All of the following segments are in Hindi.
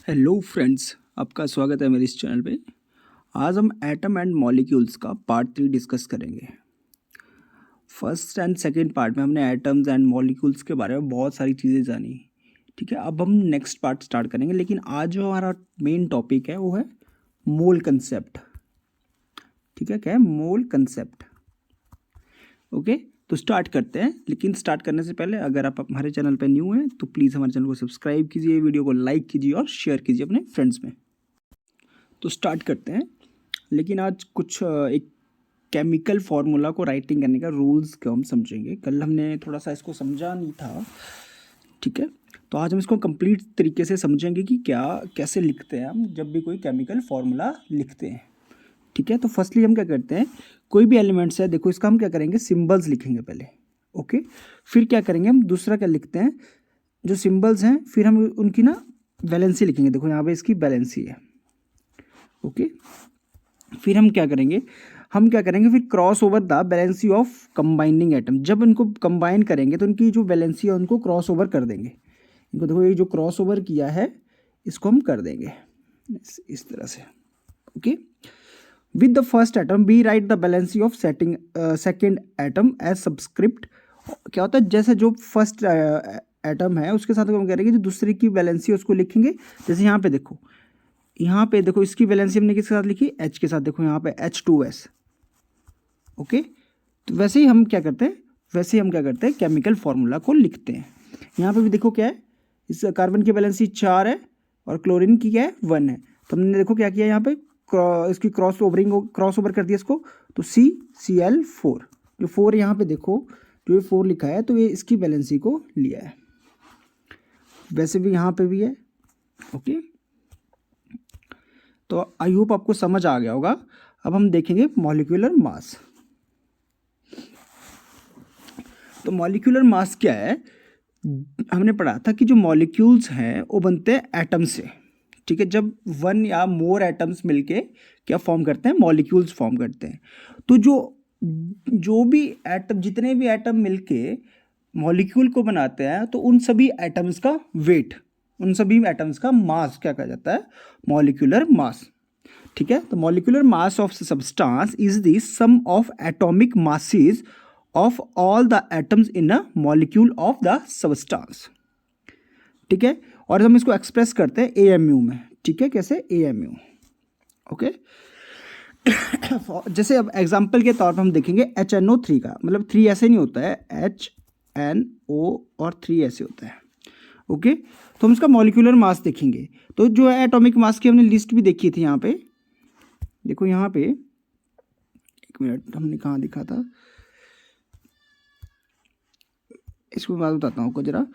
हेलो फ्रेंड्स, आपका स्वागत है मेरे इस चैनल पे। आज हम एटम एंड मॉलिक्यूल्स का पार्ट 3 डिस्कस करेंगे। फर्स्ट एंड सेकंड पार्ट में हमने एटम्स एंड मॉलिक्यूल्स के बारे में बहुत सारी चीज़ें जानी। ठीक है, अब हम नेक्स्ट पार्ट स्टार्ट करेंगे, लेकिन आज जो हमारा मेन टॉपिक है वो है मोल कंसेप्ट। ठीक है, क्या है? मोल कंसेप्ट। ओके, तो स्टार्ट करते हैं। लेकिन स्टार्ट करने से पहले अगर आप हमारे चैनल पर न्यू हैं तो प्लीज़ हमारे चैनल को सब्सक्राइब कीजिए, वीडियो को लाइक कीजिए और शेयर कीजिए अपने फ्रेंड्स में। तो स्टार्ट करते हैं। लेकिन आज कुछ एक केमिकल फार्मूला को राइटिंग करने का रूल्स को हम समझेंगे। कल हमने थोड़ा सा इसको समझा नहीं था। ठीक है, तो आज हम इसको कंप्लीट तरीके से समझेंगे कि क्या कैसे लिखते हैं हम जब भी कोई केमिकल फार्मूला लिखते हैं। ठीक है, तो फर्स्टली हम क्या करते हैं, कोई भी एलिमेंट्स है, देखो इसका हम क्या करेंगे, सिंबल्स लिखेंगे पहले। ओके, फिर क्या करेंगे हम, दूसरा क्या लिखते हैं, जो सिंबल्स हैं फिर हम उनकी ना वैलेंसी लिखेंगे। देखो यहाँ पे इसकी वैलेंसी है। ओके, फिर हम क्या करेंगे, फिर cross over the valency of combining atom. जब इनको कंबाइन करेंगे तो उनकी जो वैलेंसी है उनको क्रॉस ओवर कर देंगे। इनको देखो, ये जो क्रॉस ओवर किया है इसको हम कर देंगे इस तरह से। Okay, with the first atom we write the valency of second atom as subscript. क्या होता है, जैसे जो फर्स्ट एटम है उसके साथ हम करेंगे जो दूसरे की वैलेंसी है उसको लिखेंगे। जैसे यहाँ पे देखो इसकी वैलेंसी हमने किसके साथ लिखी, H के साथ। देखो यहाँ पे H2S। ओके, तो वैसे ही हम क्या करते हैं, केमिकल फार्मूला को लिखते हैं। यहाँ पे भी देखो क्या है, इस कार्बन की वैलेंसी 4 है और क्लोरीन की क्या है, 1 है। तो हमने देखो क्या किया, यहाँ पे इसकी क्रॉस ओवर कर दिया इसको, तो CCl4। जो 4 यहाँ पे देखो, जो ये 4 लिखा है तो ये इसकी वैलेंसी को लिया है। वैसे भी यहाँ पे भी है। ओके, तो आई होप आपको समझ आ गया होगा। अब हम देखेंगे मॉलिक्यूलर मास। तो मॉलिक्यूलर मास क्या है, हमने पढ़ा था कि जो मॉलिक्यूल्स हैं वो बनते हैं एटम से। ठीक है, जब 1 या मोर एटम्स मिलके क्या फॉर्म करते हैं, मॉलिक्यूल्स फॉर्म करते हैं। तो जो भी एटम, जितने भी एटम मिलके मॉलिक्यूल को बनाते हैं तो उन सभी एटम्स का वेट, उन सभी एटम्स का मास क्या कहा जाता है, मॉलिक्यूलर मास। ठीक है, तो molecular mass of substance is the sum of atomic masses of all the atoms in a molecule of the substance. ठीक है, और हम इसको एक्सप्रेस करते हैं AMU में। ठीक है, कैसे, AMU। ओके, जैसे अब एग्जांपल के तौर पर हम देखेंगे HNO3 का, मतलब 3 ऐसे नहीं होता है, HNO और 3 ऐसे होता है। ओके, तो हम इसका मॉलिक्यूलर मास देखेंगे। तो जो है एटॉमिक मास की हमने लिस्ट भी देखी थी। यहाँ पे देखो, यहाँ पे एक मिनट, हमने कहाँ लिखा था, इसको मैं बताता हूँ आपको जरा।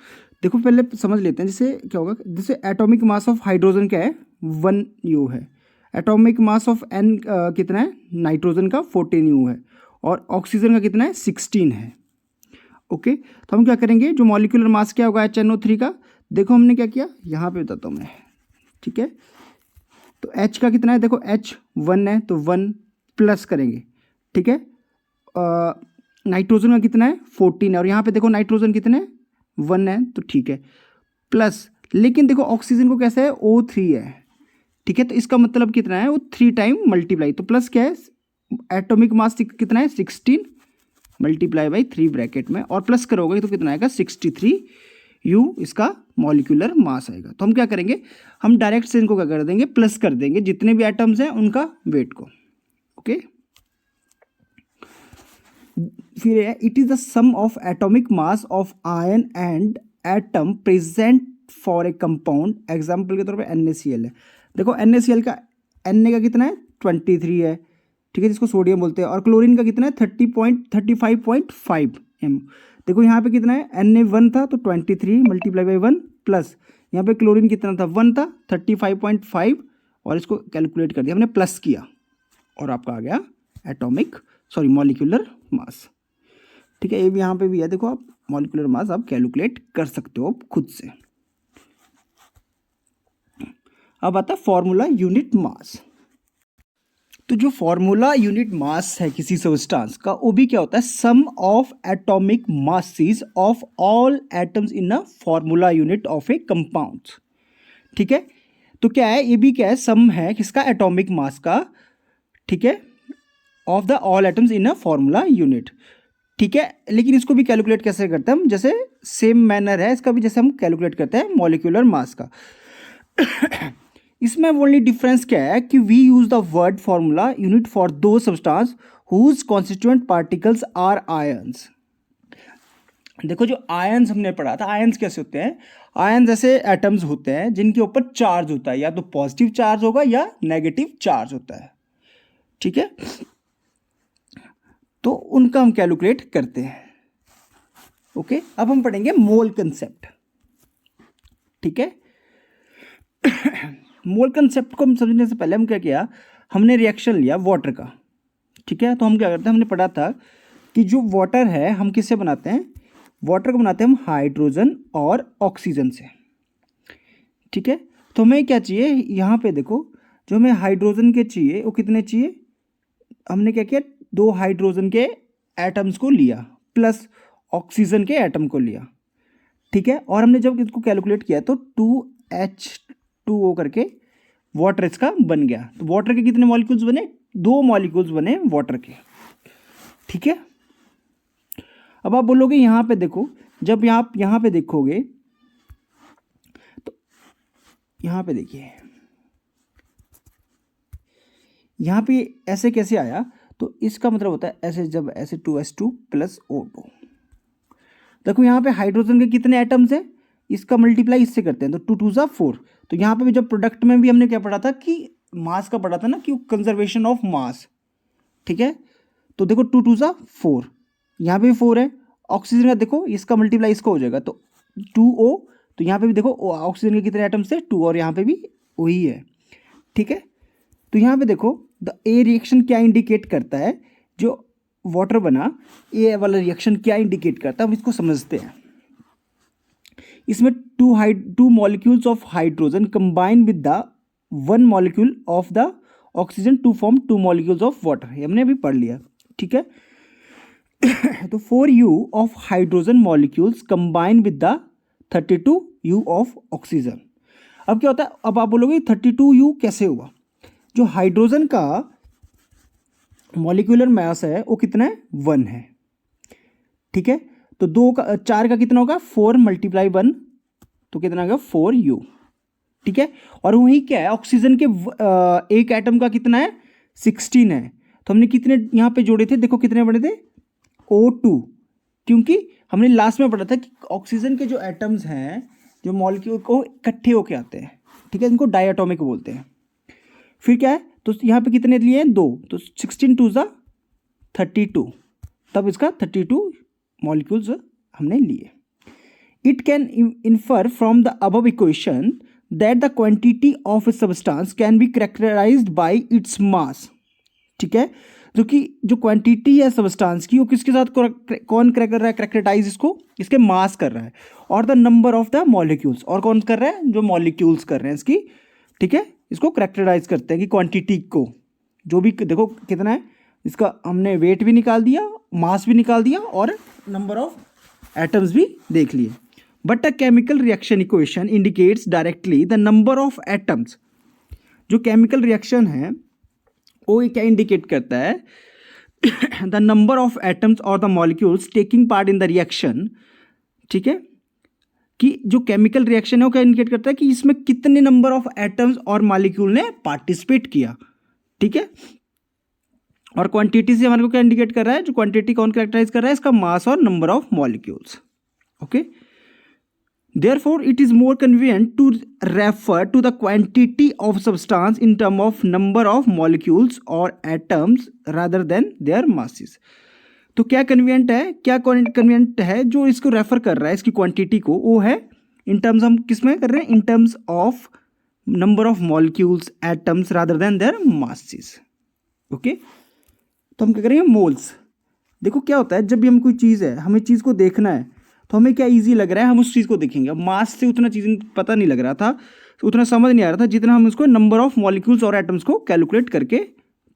देखो पहले समझ लेते हैं, जैसे क्या होगा, जैसे एटॉमिक मास ऑफ हाइड्रोजन क्या है, 1U है। एटॉमिक मास ऑफ N कितना है, नाइट्रोजन का 14U है। और ऑक्सीजन का कितना है, 16 है। ओके, तो हम क्या करेंगे, जो मॉलिक्यूलर मास क्या होगा HNO3 का, देखो हमने क्या किया, यहाँ पे बताता हूँ मैं। ठीक है, तो H का कितना है, देखो H 1 है तो 1 प्लस करेंगे। ठीक है, नाइट्रोजन का कितना है, 14 है। और यहाँ पे देखो नाइट्रोजन कितने है, 1 है, तो ठीक है, प्लस। लेकिन देखो ऑक्सीजन को कैसे है, O3 है। ठीक है, तो इसका मतलब कितना है, वो 3 टाइम मल्टीप्लाई, तो प्लस क्या है, एटॉमिक मास कितना है, 16 मल्टीप्लाई बाई 3 ब्रैकेट में, और प्लस करोगे तो कितना आएगा, 63U इसका मॉलिक्यूलर मास आएगा। तो हम क्या करेंगे, हम डायरेक्ट से इनको क्या कर देंगे, प्लस कर देंगे जितने भी एटम्स हैं उनका वेट को। ओके, फिर है, it is the sum of atomic mass of ion and atom present for a compound. Example के तौर पे NaCl है। देखो NaCl का Na का कितना है, 23 है। ठीक है, जिसको सोडियम बोलते हैं। और क्लोरीन का कितना है, 35.5 m। देखो यहाँ पे कितना है, Na1 था तो 23 मल्टीप्लाई बाई 1 प्लस, यहाँ पे क्लोरीन कितना था, 1 था, 35.5, और इसको कैलकुलेट कर दिया हमने, प्लस किया, और आपका आ गया मॉलिक्यूलर मास। ठीक है, ये भी यहाँ पे भी है। देखो आप मॉलिक्यूलर मास आप कैलकुलेट कर सकते हो खुद से। अब आता है फॉर्मूला यूनिट मास। तो जो फॉर्मूला यूनिट मास है किसी सब्सटेंस का, वो भी क्या होता है, sum of atomic masses of all atoms in a formula unit of a compound. ठीक है, तो क्या है, ये भी क्या है, सम है किसका, एटॉमिक मास का, ठीक है, of the all atoms in a formula unit, ठीक है। लेकिन इसको भी कैलकुलेट कैसे करते हैं हम, जैसे सेम मैनर है इसका भी, जैसे हम कैलकुलेट करते हैं मॉलिक्यूलर मास का। इसमें ओनली डिफरेंस क्या है कि we use the word formula unit for दो substance whose constituent particles are ions. देखो जो आयंस हमने पढ़ा था, आयंस कैसे होते हैं, आयंस ऐसे एटम्स होते हैं जिनके ऊपर चार्ज होता है, या तो पॉजिटिव चार्ज होगा या नेगेटिव चार्ज होता है, ठीक है। तो उनका हम कैलकुलेट करते हैं। ओके, अब हम पढ़ेंगे मोल कंसेप्ट, ठीक है। मोल कंसेप्ट को हम समझने से पहले हम क्या किया, हमने रिएक्शन लिया वाटर का, ठीक है। तो हम क्या करते हैं, हमने पढ़ा था कि जो वाटर है हम किससे बनाते हैं, वाटर को बनाते हैं हम हाइड्रोजन और ऑक्सीजन से, ठीक है। तो हमें क्या चाहिए, यहाँ पे देखो जो हमें हाइड्रोजन के चाहिए वो कितने चाहिए, हमने क्या किया, 2 हाइड्रोजन के एटम्स को लिया प्लस ऑक्सीजन के एटम को लिया, ठीक है। और हमने जब इसको कैलकुलेट किया तो 2H2O करके वाटर इसका बन गया। तो वाटर के कितने मॉलिक्यूल्स बने, 2 मॉलिक्यूल्स बने वाटर के, ठीक है। अब आप बोलोगे यहाँ पे देखो, जब आप यहाँ पे देखोगे तो यहाँ पे देखिए, यहाँ पे ऐसे कैसे आया, तो इसका मतलब होता है ऐसे, जब ऐसे 2H2 प्लस O2, देखो यहाँ पे हाइड्रोजन के कितने एटम्स हैं, इसका मल्टीप्लाई इससे करते हैं तो 2 2 4। तो यहाँ पे भी जब प्रोडक्ट में भी हमने क्या पढ़ा था कि मास का पढ़ा था ना, कि कंजर्वेशन ऑफ मास, ठीक है। तो देखो 2 2 4, यहाँ पे भी 4 है। ऑक्सीजन का देखो, इसका मल्टीप्लाई इसका हो जाएगा तो 2O, तो यहाँ पे भी देखो ऑक्सीजन के कितने एटम्स है, 2, और यहाँ पे भी वही है, ठीक है। तो यहाँ पे देखो द ए रिएक्शन क्या इंडिकेट करता है, जो वाटर बना ए वाला रिएक्शन क्या इंडिकेट करता है, हम इसको समझते हैं। इसमें 2 molecules of hydrogen combine with the 1 molecule of the oxygen to form 2 molecules of water, ये हमने अभी पढ़ लिया, ठीक है। तो 4U of hydrogen molecules combine with the 32U of oxygen. अब क्या होता है, अब आप बोलोगे 32U कैसे हुआ, जो हाइड्रोजन का मॉलिक्यूलर मास है वो कितना है, 1 है, ठीक है। तो 4 का कितना होगा, 4 × 1, तो कितना होगा 4U, ठीक है। और वही क्या है, ऑक्सीजन के एक एटम का कितना है, 16 है। तो हमने कितने यहाँ पे जोड़े थे, देखो कितने बने थे, O2, क्योंकि हमने लास्ट में पढ़ा था कि ऑक्सीजन के जो एटम्स हैं, जो मॉलिक्यूल को इकट्ठे होके आते हैं, ठीक है, इनको डायटोमिक बोलते हैं। फिर क्या है, तो यहाँ पे कितने लिए हैं, 2, तो 16 2 32, तब इसका 32 मॉलिक्यूल्स हमने लिए। It can infer from the above equation that the quantity of a substance can be characterized by its mass, ठीक है। जो कि जो क्वांटिटी है सब्सटेंस की, वो किसके साथ कौन कर रहा है कैरेक्टराइज, इसको इसके मास कर रहा है, और the number of the molecules, और कौन कर रहा है, जो मॉलिक्यूल्स कर रहे हैं इसकी, ठीक है। इसको कैरेक्टराइज करते हैं कि क्वांटिटी को, जो भी देखो कितना है, इसका हमने वेट भी निकाल दिया, मास भी निकाल दिया, और नंबर ऑफ एटम्स भी देख लिए। But a chemical reaction equation indicates directly the number of atoms. जो केमिकल रिएक्शन है वो क्या इंडिकेट करता है, द नंबर ऑफ एटम्स और the molecules taking part in the reaction, ठीक है। कि जो केमिकल रिएक्शन है वो क्या इंडिकेट करता है कि इसमें कितने नंबर ऑफ एटम्स और मॉलिक्यूल ने पार्टिसिपेट किया, ठीक है। और क्वांटिटी से हमारे को क्या इंडिकेट कर रहा है, जो क्वांटिटी कौन कैरेक्टराइज कर रहा है, इसका मास और number of molecules, okay. Therefore, it is more convenient to refer to the quantity of substance in terms of number of molecules or atoms rather than their masses. तो क्या कन्वीनियंट है, क्या कन्वीनियंट है जो इसको रेफर कर रहा है, इसकी क्वांटिटी को, वो है इन टर्म्स, हम किस में कर रहे हैं, in terms of number of molecules, atoms rather than there masses, okay. तो हम क्या करेंगे, मोल्स। देखो क्या होता है, जब भी हम कोई चीज़ है, हमें चीज़ को देखना है, तो हमें क्या इजी लग रहा है, हम उस चीज़ को देखेंगे। अब मास से उतना चीज़ पता नहीं लग रहा था, उतना समझ नहीं आ रहा था, जितना हम उसको नंबर ऑफ मॉलिक्यूल्स और एटम्स को कैलकुलेट करके,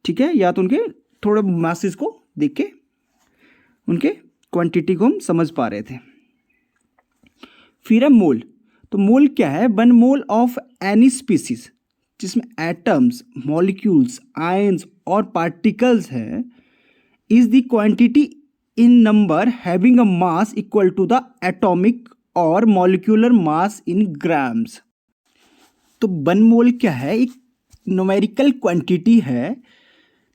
ठीक है, या तो उनके थोड़े मासेस को देख के उनके क्वांटिटी को हम समझ पा रहे थे। फिर है मोल। तो मोल क्या है? 1 मोल ऑफ एनी स्पीसीज जिसमें एटम्स, मॉलिक्यूल्स, आयंस और पार्टिकल्स हैं is the quantity in number having a mass equal to the atomic और मॉलिक्यूलर मास इन ग्राम्स। तो 1 मोल क्या है? एक न्यूमेरिकल क्वांटिटी है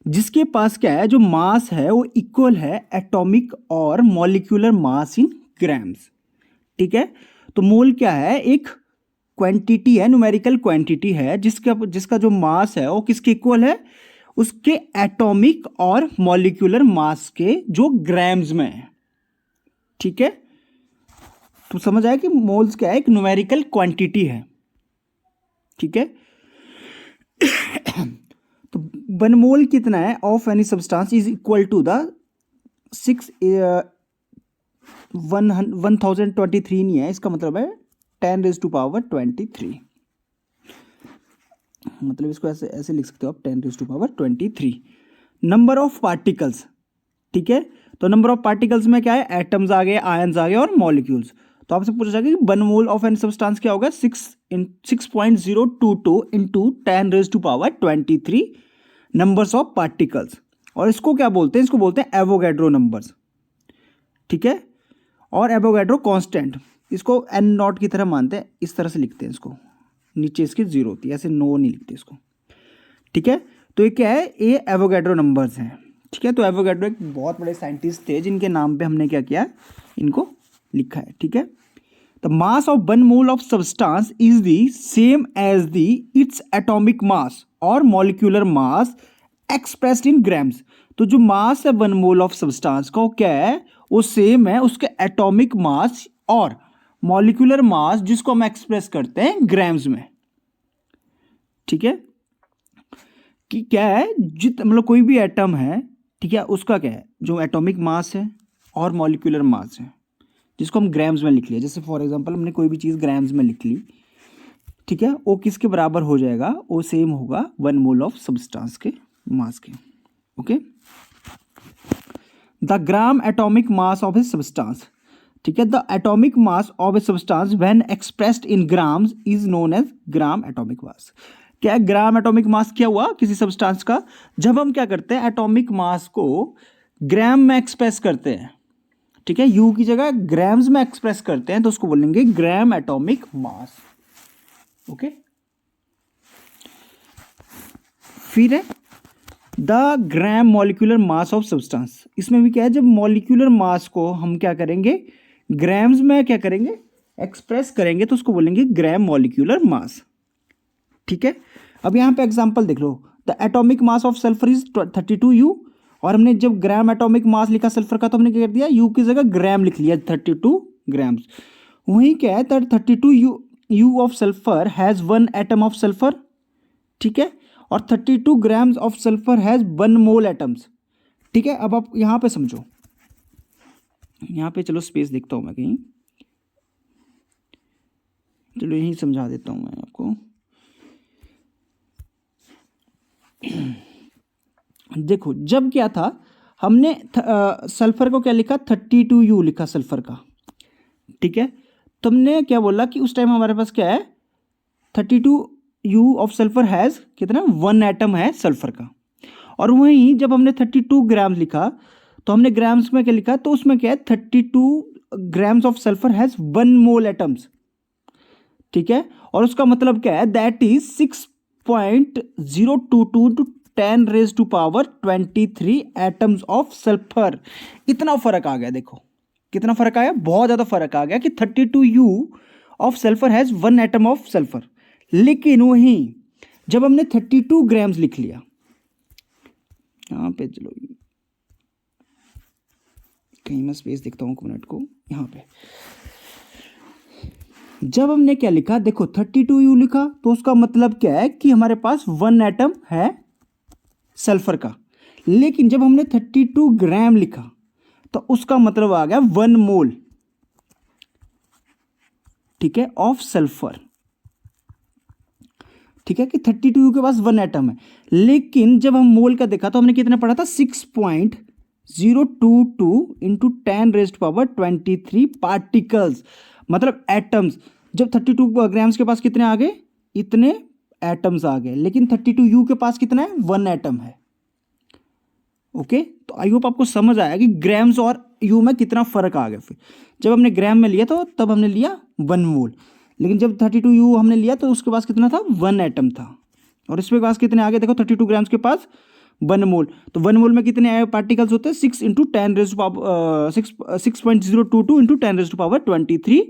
जिसके पास क्या है, जो मास है वो इक्वल है एटॉमिक और मॉलिक्यूलर मास इन ग्राम्स। ठीक है, तो मोल क्या है? एक क्वांटिटी है, न्यूमेरिकल क्वांटिटी है जिसका जो मास है वो किसके इक्वल है? उसके एटॉमिक और मॉलिक्यूलर मास के जो ग्राम्स में है। ठीक है, तो समझ आया कि मोल्स क्या है? एक न्यूमेरिकल क्वांटिटी है। ठीक है, तो 1 मोल कितना है of any substance is equal to the 1023 नहीं है, इसका मतलब है 10⁻23। मतलब इसको ऐसे ऐसे लिख सकते हो आप, 10⁻23 नंबर ऑफ पार्टिकल्स। ठीक है, तो नंबर ऑफ पार्टिकल्स में क्या है? एटम्स आ गए, आयंस आ गए और मॉलिक्यूल्स। तो आपसे पूछा जाएगा कि 1 मोल ऑफ एनी सब्सटेंस क्या होगा? 6.022 इंटू 10⁻23 नंबर्स ऑफ पार्टिकल्स। और इसको क्या बोलते हैं? इसको बोलते हैं एवोगैड्रो नंबर्स। ठीक है, और एवोगैड्रो कांस्टेंट, इसको एन नॉट की तरह मानते हैं, इस तरह से लिखते हैं इसको, नीचे इसकी जीरो होती है, ऐसे नो नहीं लिखते इसको। ठीक है, तो ये क्या है? ये एवोगैड्रो नंबर्स हैं। ठीक है, तो एवोगैड्रो एक बहुत बड़े साइंटिस्ट थे जिनके नाम पे हमने क्या किया, इनको लिखा है। ठीक है, the mass of 1 mole of substance is the same as the its atomic mass और molecular mass expressed in grams. तो जो मास है 1 मोल ऑफ सब्सटेंस का, वो क्या है? वो सेम है उसके एटॉमिक मास और मॉलिक्यूलर मास जिसको हम एक्सप्रेस करते हैं ग्राम्स में। ठीक है, कि क्या है? मतलब कोई भी एटम है, ठीक है, उसका क्या है? जो एटॉमिक मास है और मॉलिक्यूलर मास है जिसको हम ग्राम्स में लिख लिया। जैसे फॉर एग्जांपल हमने कोई भी चीज़ ग्राम्स में लिख ली, ठीक है, वो किसके बराबर हो जाएगा? वो सेम होगा 1 मोल ऑफ सब्सटेंस के मास के। Okay, the gram atomic mass of a substance. ठीक है, the atomic mass of a substance when expressed in grams is known as gram atomic mass. क्या है ग्राम एटॉमिक मास? क्या हुआ किसी सब्सटेंस का? जब हम क्या करते हैं, एटॉमिक मास को ग्राम में एक्सप्रेस करते हैं, ठीक है, यू की जगह ग्राम्स में एक्सप्रेस करते हैं, तो उसको बोलेंगे ग्राम एटॉमिक मास। ओके, फिर है the gram molecular mass of substance. इसमें भी क्या है? जब मॉलिक्यूलर मास को हम क्या करेंगे, ग्राम्स में क्या करेंगे, एक्सप्रेस करेंगे, तो उसको बोलेंगे ग्राम मॉलिक्यूलर मास। ठीक है, अब यहाँ पे एग्जांपल देख लो, the atomic mass of sulphur is 32U, और हमने जब ग्राम एटॉमिक मास लिखा सल्फर का, तो हमने क्या कर दिया, यू की जगह ग्राम लिख लिया, 32 ग्राम्स। वहीं क्या है, 32U of sulphur has 1 atom of sulphur. ठीक है, और 32 grams of sulphur has 1 mole atoms. ठीक है, अब आप यहाँ पे समझो, यहाँ पे चलो स्पेस देखता हूँ मैं कहीं, चलो यहीं समझा देता हूँ मैं आपको। देखो, जब क्या था, हमने सल्फर को क्या लिखा, 32U लिखा सल्फर का। ठीक है, तुमने क्या बोला कि उस टाइम हमारे पास क्या है, 32U ऑफ सल्फर हैज़ कितना, 1 एटम है सल्फर का। और वहीं जब हमने 32 ग्राम्स लिखा, तो हमने ग्राम्स में क्या लिखा, तो उसमें क्या है, 32 grams of sulphur has 1 mole atoms. ठीक है, और उसका मतलब क्या है, that is 6.022 to 10⁻23 atoms of sulphur. इतना फर्क आ गया, देखो कितना फर्क आया, बहुत ज़्यादा फर्क आ गया कि 32U of sulphur has 1 atom of sulphur. लेकिन वहीं जब हमने 32 ग्राम्स लिख लिया, यहाँ पे चलो कहीं मैं स्पेस देखता हूँ, 1 मिनट को, यहाँ पे जब हमने क्या लिखा, देखो 32U लिखा, तो उसका मतलब क्या है कि हमारे पास 1 एटम है सल्फर का। लेकिन जब हमने 32 ग्राम लिखा, तो उसका मतलब आ गया 1 मोल, ठीक है, ऑफ सल्फर। ठीक है, कि 32U के पास 1 एटम है। लेकिन जब हम मोल का देखा, तो हमने कितना पढ़ा था, 6.022 इंटू 10⁻23 पार्टिकल्स, मतलब एटम्स। जब 32 ग्राम्स के पास कितने आ गए, इतने एटम्स आ गए, लेकिन 32U के पास कितना है, 1 एटम है। ओके, तो आई होप आपको समझ आया कि ग्राम्स और यू में कितना फर्क आ गया। फिर जब हमने ग्राम में लिया तो तब हमने लिया 1 मोल, लेकिन जब 32U हमने लिया तो उसके पास कितना था, 1 एटम था। और इसके पास कितने आ गए, देखो 32 ग्राम्स के पास 1 मोल, तो 1 मोल में कितने पार्टिकल्स होते हैं, 6 इंटू 6.022 इंटू 10⁻23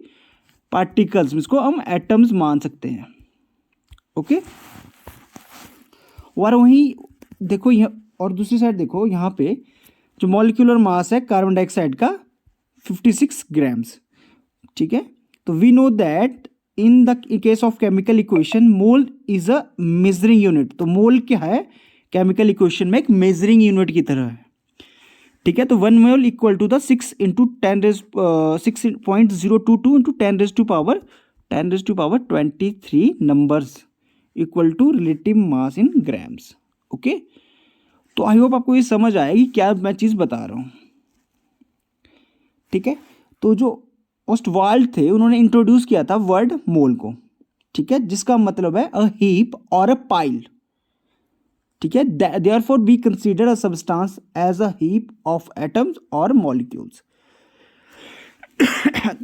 पार्टिकल्स, इसको हम एटम्स मान सकते हैं। ओके, और वहीं देखो यह, और दूसरी साइड देखो यहाँ पे जो मॉलिक्यूलर मास है कार्बन डाइऑक्साइड का 56 ग्राम्स। ठीक है, तो we know that in the case of chemical equation mole is a measuring unit. तो मोल क्या है, केमिकल इक्वेशन में एक मेजरिंग यूनिट की तरह है। ठीक है, तो 1 mole equal to the 6 into 6.022 into 10⁻23 numbers equal to relative mass in grams. Okay, तो आई होप आपको ये समझ आया कि क्या मैं चीज़ बता रहा हूँ। ठीक है, तो जो ओस्टवाल्ड थे उन्होंने इंट्रोड्यूस किया था वर्ड मोल को। ठीक है, जिसका मतलब है अ हीप और अ पाइल। ठीक है, therefore we consider a substance as a heap of atoms और मॉलिक्यूल्स।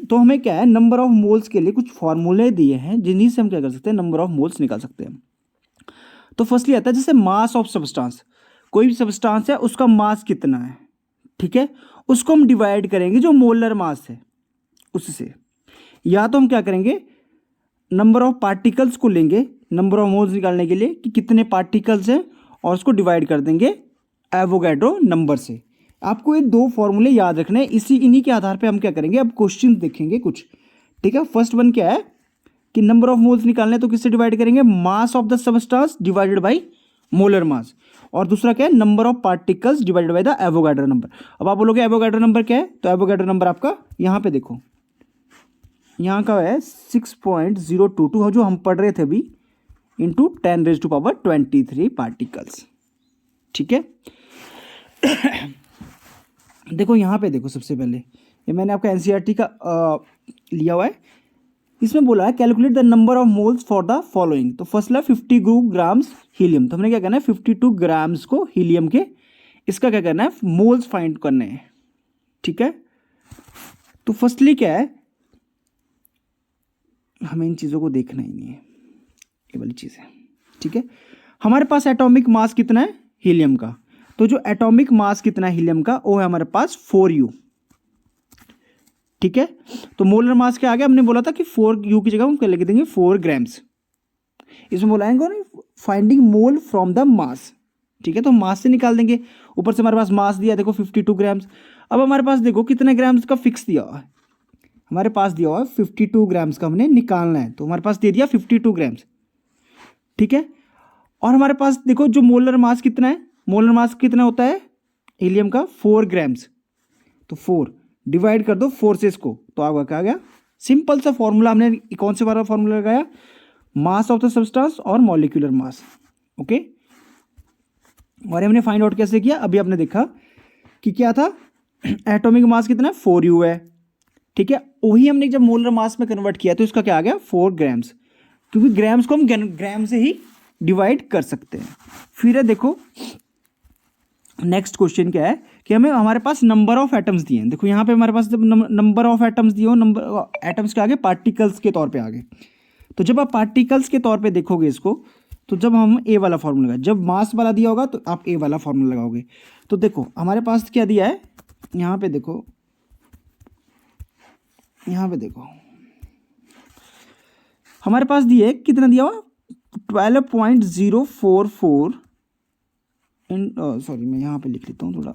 तो हमें क्या है, नंबर ऑफ मोल्स के लिए कुछ फॉर्मूले दिए हैं जिन्हीं से हम क्या कर सकते हैं, नंबर ऑफ मोल्स निकाल सकते हैं। तो फर्स्टली आता है जैसे मास ऑफ सब्सटेंस, कोई भी सब्सटेंस है उसका मास कितना है। ठीक है, उसको हम डिवाइड करेंगे जो मोलर मास है उससे, या तो हम क्या करेंगे, नंबर ऑफ पार्टिकल्स को लेंगे नंबर ऑफ मोल्स निकालने के लिए कि कितने पार्टिकल्स हैं, और उसको डिवाइड कर देंगे एवोगैड्रो नंबर से। आपको ये 2 फॉर्मूले याद रखने हैं, इन्हीं के आधार पे हम क्या करेंगे, अब क्वेश्चन देखेंगे कुछ। ठीक है, फर्स्ट वन क्या है कि नंबर ऑफ मोल्स निकालने, तो किससे डिवाइड करेंगे, mass of the substance divided by molar mass. और दूसरा क्या है, number of particles divided by the Avogadro number. अब आप बोलोगे एवोगैड्रो नंबर क्या है, तो एवोगैड्रो नंबर आपका यहाँ पे देखो, यहाँ का है 6.022 जो हम पढ़ रहे थे अभी, इंटू 10⁻23 पार्टिकल्स। ठीक है, देखो यहाँ पे देखो, सबसे पहले ये मैंने आपका एनसीईआरटी का लिया हुआ है, इसमें बोला है calculate the number of moles for the following. तो फर्स्ट है 52 ग्राम्स हीलियम, तो हमने क्या करना है, 52 ग्राम्स को हीलियम के, इसका क्या करना है, मोल्स फाइंड करने हैं। ठीक है, तो फर्स्टली क्या है, हमें इन चीज़ों को देखना ही नहीं है, ये वाली चीज़ है। ठीक है, हमारे पास एटॉमिक मास कितना है हीलियम का, तो जो एटॉमिक मास कितना है हीलियम का, वो है हमारे पास 4U। ठीक है, तो मोलर मास क्या आ गया, हमने बोला था कि 4U की जगह हम क्या लिख देंगे, 4 ग्राम्स। इसमें बोलाएंगे finding mole from the mass. ठीक है, तो मास से निकाल देंगे, ऊपर से हमारे पास मास दिया देखो 52 ग्राम्स। अब हमारे पास देखो कितने ग्राम्स का फिक्स दिया हुआ है, हमारे पास दिया हुआ है 52 ग्राम्स का हमने निकालना है, तो हमारे पास दे दिया 52 ग्राम्स। ठीक है, और हमारे पास देखो जो मोलर मास कितना है, मोलर मास कितना होता है हीलियम का, 4 ग्राम्स। तो 4 डिवाइड कर दो 4 से इसको, तो आपका क्या आ गया, सिंपल सा फॉर्मूला। हमने कौन से वाला फॉर्मूला लगाया, मास ऑफ द सब्सटेंस और मॉलिक्यूलर मास। ओके, और हमने फाइंड आउट कैसे किया, अभी आपने देखा कि क्या था, एटॉमिक मास कितना है, 4U है। ठीक है, वही हमने जब मोलर मास में कन्वर्ट किया तो इसका क्या आ गया, 4 ग्राम्स, क्योंकि ग्राम्स को हम ग्राम से ही डिवाइड कर सकते हैं। फिर है देखो नेक्स्ट क्वेश्चन क्या है कि हमें, हमारे पास नंबर ऑफ एटम्स दिए हैं। देखो यहाँ पे हमारे पास जब नंबर ऑफ एटम्स दिए हो, नंबर एटम्स के आगे पार्टिकल्स के तौर पे आगे, तो जब आप पार्टिकल्स के तौर पे देखोगे इसको, तो जब हम ए वाला फॉर्मूला लगाए, जब मास वाला दिया होगा तो आप ए वाला फॉर्मूला लगाओगे। तो देखो हमारे पास क्या दिया है, यहाँ पे देखो, यहाँ पे देखो हमारे पास दिए कितना दिया हुआ, 12.044 सॉरी मैं यहाँ पे लिख लेता हूँ थोड़ा,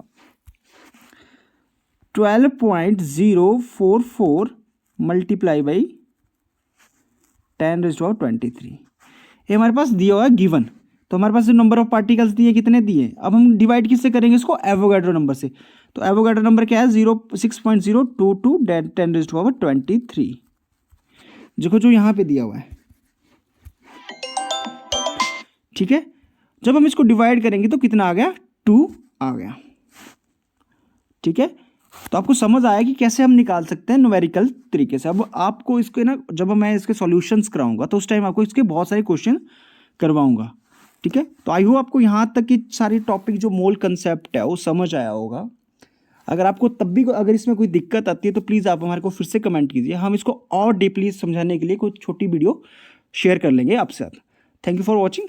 12.044 मल्टीप्लाई बाई 10⁻23 ये हमारे पास दिया हुआ है गिवन। तो हमारे पास जो नंबर ऑफ पार्टिकल्स दिए कितने दिए, अब हम डिवाइड किससे करेंगे इसको, एवोगैड्रो नंबर से। तो एवोगैड्रो नंबर क्या है, 6.022 10⁻23, देखो जो यहाँ पे दिया हुआ है। ठीक है, जब हम इसको डिवाइड करेंगे तो कितना आ गया, 2 आ गया। ठीक है, तो आपको समझ आया कि कैसे हम निकाल सकते हैं न्यूमेरिकल तरीके से। अब आपको इसके ना, जब मैं इसके सॉल्यूशंस कराऊंगा तो उस टाइम आपको इसके बहुत सारे क्वेश्चन करवाऊंगा, ठीक है। तो आई होप आपको यहाँ तक की सारी टॉपिक जो मोल कंसेप्ट है वो समझ आया होगा। अगर आपको तब भी अगर इसमें कोई दिक्कत आती है तो प्लीज़ आप हमारे को फिर से कमेंट कीजिए, हम इसको और डीपली समझाने के लिए कोई छोटी वीडियो शेयर कर लेंगे आपके साथ। Thank you for watching.